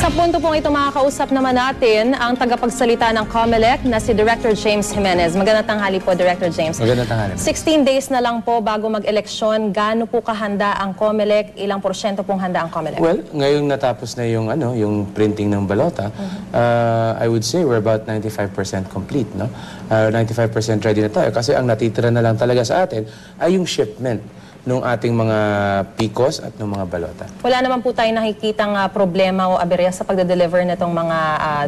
Sa punto pong ito makakausap naman natin ang tagapagsalita ng COMELEC na si Director James Jimenez. Magandang tanghali po, Director James. Magandang tanghali. 16 days na lang po bago mag-eleksyon. Gaano po kahanda ang COMELEC? Ilang porsyento pong handa ang COMELEC? Well, ngayong natapos na yung printing ng balota, I would say we're about 95% complete, no? 95% ready na tayo kasi ang natitira na lang talaga sa atin ay yung shipment ng ating mga PICOs at ng mga balota. Wala naman po tayo nakikitang problema o aberya sa pagde-deliver nitong mga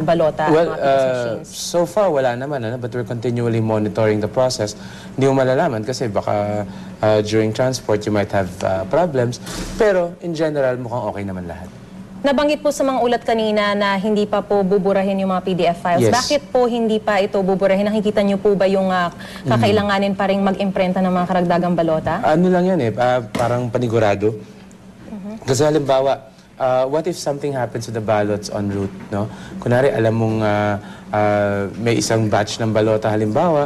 balota at mga PICOs machines? So far, wala naman, but we're continually monitoring the process. Hindi mo malalaman kasi baka during transport you might have problems. Pero in general, mukhang okay naman lahat. Nabanggit po sa mga ulat kanina na hindi pa po buburahin yung mga PDF files. Yes. Bakit po hindi pa ito buburahin? Nakikita niyo po ba yung kakailanganin pa rin mag-imprenta ng mga karagdagang balota? Ano lang yan parang panigurado. Kasi halimbawa, what if something happens to the ballots en route, no? Kunwari, alam mong may isang batch ng balota, halimbawa,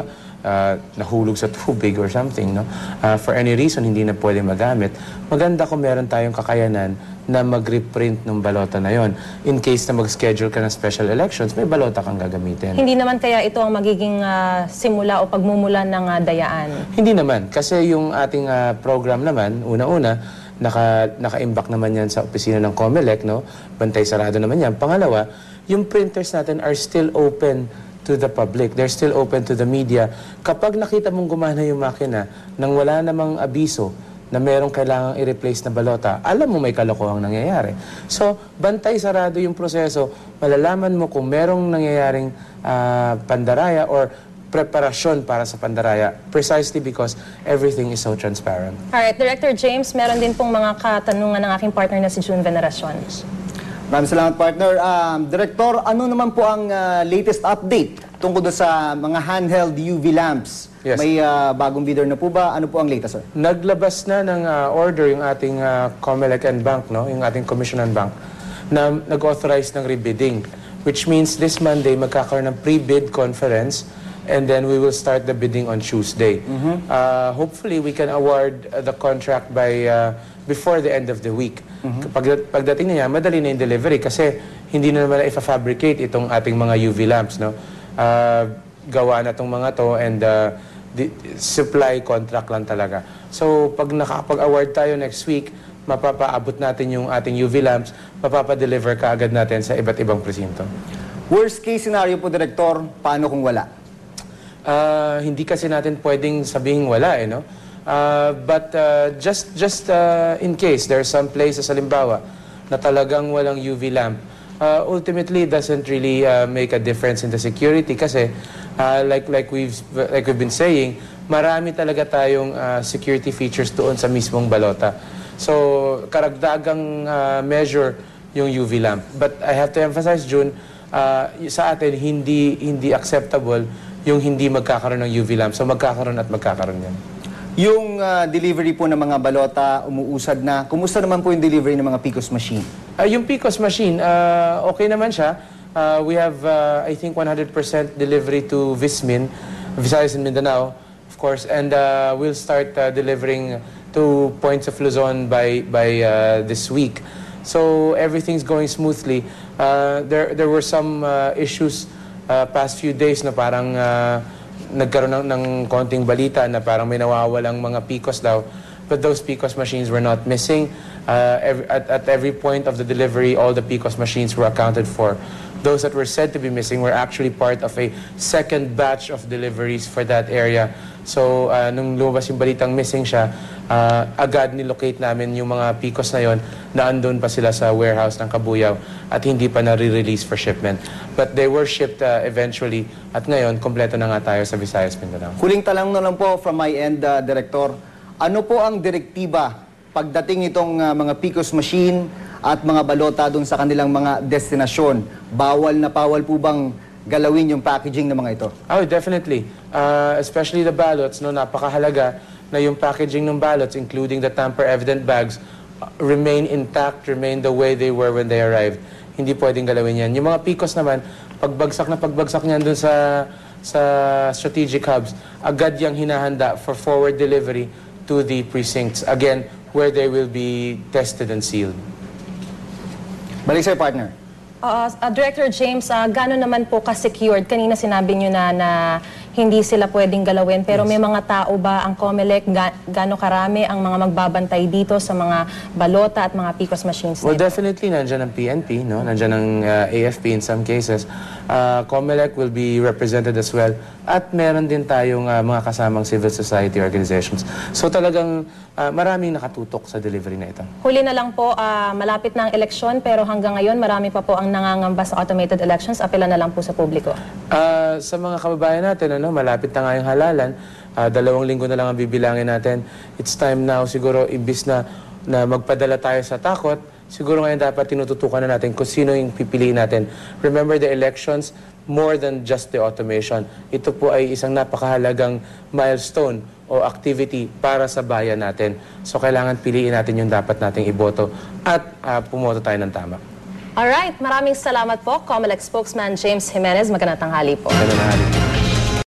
nahulog sa tubig or something, no? For any reason, hindi na pwede magamit. Maganda kung meron tayong kakayanan na mag-reprint ng balota na yon. In case na mag-schedule ka ng special elections, may balota kang gagamitin. Hindi naman kaya ito ang magiging simula o pagmumulan ng dayaan? Hindi naman. Kasi yung ating program naman, una-una, naka-imbak naman yan sa opisina ng COMELEC, no? Bantay sarado naman yan. Pangalawa, yung printers natin are still open to the public. They're still open to the media. Kapag nakita mong gumana yung makina nang wala namang abiso na merong kailangang i-replace na balota, alam mo may kalokohang nangyayari. So, bantay sarado yung proseso, malalaman mo kung merong nangyayaring pandaraya or preparasyon para sa pandaraya precisely because everything is so transparent. Alright, Director James, meron din pong mga katanungan ng aking partner na si June Veneracion. Maraming salamat, partner. Director, ano naman po ang latest update tungkol sa mga handheld UV lamps? Yes. May bagong bidder na po ba? Ano po ang latest, sir? Naglabas na ng order yung ating COMELEC and Bank, no? Yung ating Commission and Bank, na nag-authorize ng rebidding. Which means this Monday magkakaroon ng pre-bid conference and then we will start the bidding on Tuesday. Hopefully, we can award the contract by before the end of the week. Pagdating niya, madali na yung delivery kasi hindi na naman ifa-fabricate itong ating mga UV lamps, no? Gawa na itong mga to and the supply contract lang talaga. So, pag nakapag-award tayo next week, mapapaabot natin yung ating UV lamps, mapapa-deliver ka agad natin sa iba't ibang presinto. Worst case scenario po, Director, paano kung wala? Hindi kasi natin pwedeng sabihin wala, no? But just in case there's some places, halimbawa, na talagang walang UV lamp, ultimately it doesn't really make a difference in the security kasi like we've been saying, marami talaga tayong security features doon sa mismong balota. So karagdagang measure yung UV lamp. But I have to emphasize, June, sa atin hindi acceptable yung hindi magkakaroon ng UV lamp. So magkakaroon at magkakaroon yan. Yung delivery po ng mga balota, umuusad na. Kumusta naman po yung delivery ng mga PICOs machine? Yung PICOs machine, okay naman siya. We have, I think, 100% delivery to Vismin, Visayas and Mindanao, of course. And we'll start delivering to points of Luzon by this week. So everything's going smoothly. There were some issues past few days na parang nagkaroon ng konting balita na parang may nawawalang mga PICOs daw. But those PICOs machines were not missing. At every point of the delivery, all the PICOs machines were accounted for. Those that were said to be missing were actually part of a second batch of deliveries for that area. So, nung lumabas yung balitang missing siya, agad nilocate namin yung mga PICOs na yon na andun pa sila sa warehouse ng Kabuyaw at hindi pa na-release for shipment. But they were shipped eventually at ngayon, kompleto na nga tayo sa Visayas, Mindanao. Huling tanong na lang po from my end, Director. Ano po ang direktiba pagdating itong mga PICOs machine at mga balota doon sa kanilang mga destinasyon? Bawal na bawal po bang galawin yung packaging ng mga ito? Oh, definitely. Especially the ballots, no, napakahalaga na yung packaging ng ballots, including the tamper-evident bags, remain intact, remain the way they were when they arrived. Hindi pwedeng galawin yan. Yung mga PICOs naman, pagbagsak niyan dun sa strategic hubs, agad yung hinahanda for forward delivery to the precincts. Again, where they will be tested and sealed. Balik sa'yo, partner. Director James, gano'n naman po ka-secured? Kanina sinabi nyo na hindi sila pwedeng galawin, pero may mga tao ba ang COMELEC? Gano'n karami ang mga magbabantay dito sa mga balota at mga PCOS machines Well, nito? definitely, nandyan ang PNP, no? Nandyan ang AFP in some cases. COMELEC will be represented as well. At meron din tayong mga kasamang civil society organizations. So talagang maraming nakatutok sa delivery na ito. Huli na lang po, malapit na ang eleksyon, pero hanggang ngayon marami pa po ang nangangamba sa automated elections. Apela na lang po sa publiko. Sa mga kababayan natin, malapit na nga yung halalan. 2 linggo na lang ang bibilangin natin. It's time now siguro, imbis na magpadala tayo sa takot, siguro ngayon dapat tinututukan na natin kung sino yung pipiliin natin. Remember, the elections, more than just the automation. Ito po ay isang napakahalagang milestone o activity para sa bayan natin. So kailangan piliin natin yung dapat nating iboto at pumoto tayo ng tama. Alright, maraming salamat po, COMELEC spokesman James Jimenez. Magandang tanghali po. Ganun na,